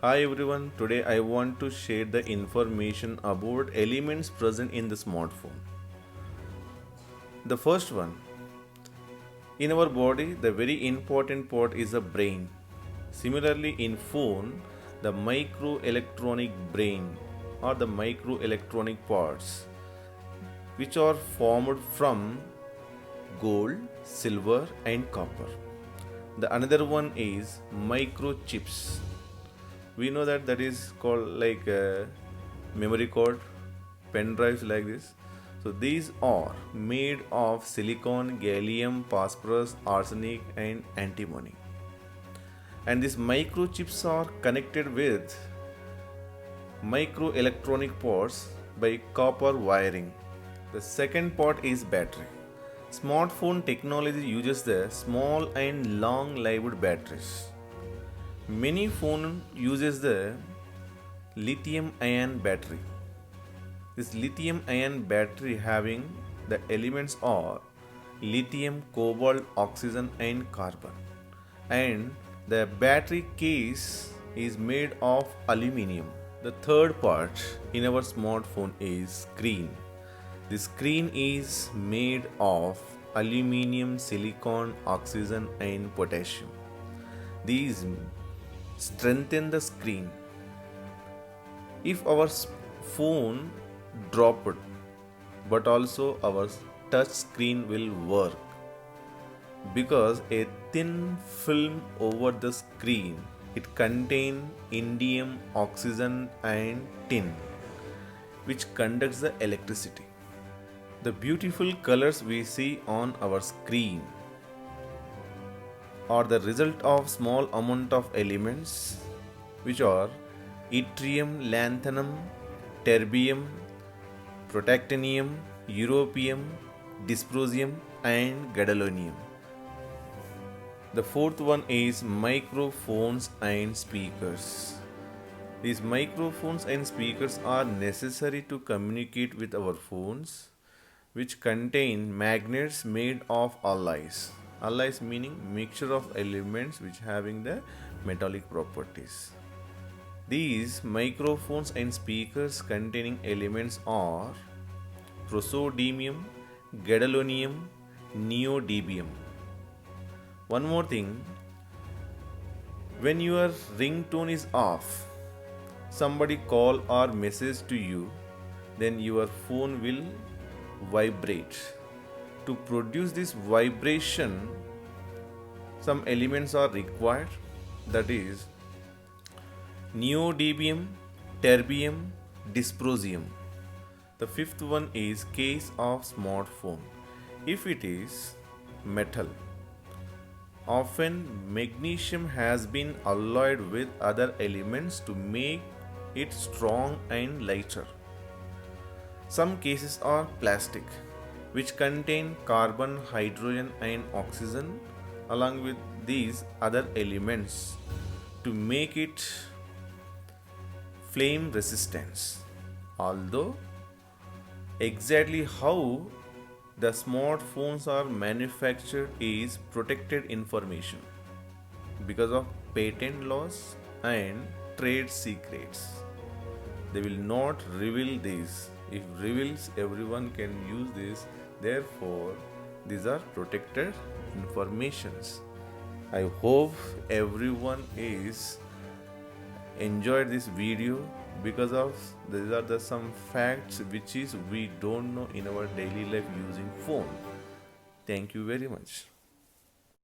Hi everyone, today I want to share the information about elements present in the smartphone. The first one, in our body, the very important part is the brain. Similarly, in phone, the microelectronic brain or the microelectronic parts, which are formed from gold, silver, and copper. The another one is microchips. We know that is called like memory card, pen drives like this. So these are made of silicon, gallium, phosphorus, arsenic, and antimony. And these microchips are connected with microelectronic parts by copper wiring. The second part is battery. Smartphone technology uses the small and long-lived batteries. Many phone uses the lithium ion battery. This lithium ion battery having the elements are lithium, cobalt, oxygen and carbon. And the battery case is made of aluminium. The third part in our smartphone is screen. The screen is made of aluminium, silicon, oxygen and potassium. These strengthen the screen. If our phone dropped, but also our touch screen will work because a thin film over the screen, it contains indium, oxygen and tin, which conducts the electricity. The beautiful colors we see on our screen are the result of small amount of elements which are yttrium, lanthanum, terbium, protactinium, europium, dysprosium and gadolinium. The fourth one is microphones and speakers. These microphones and speakers are necessary to communicate with our phones, which contain magnets made of alloys. Alloys meaning mixture of elements which having the metallic properties. These microphones and speakers containing elements are praseodymium, gadolinium, neodymium. One more thing, when your ringtone is off, somebody call or message to you, then your phone will vibrate. To produce this vibration, some elements are required, that is neodymium, terbium, dysprosium. The fifth one is case of smartphone. If it is metal, often magnesium has been alloyed with other elements to make it strong and lighter. Some cases are plastic, which contain carbon, hydrogen and oxygen along with these other elements to make it flame resistance. Although exactly how the smartphones are manufactured is protected information because of patent laws and trade secrets. They will not reveal this. If reveals, everyone can use this. Therefore, these are protected informations. I hope everyone is enjoyed this video because of these are the some facts which is we don't know in our daily life using phone. Thank you very much.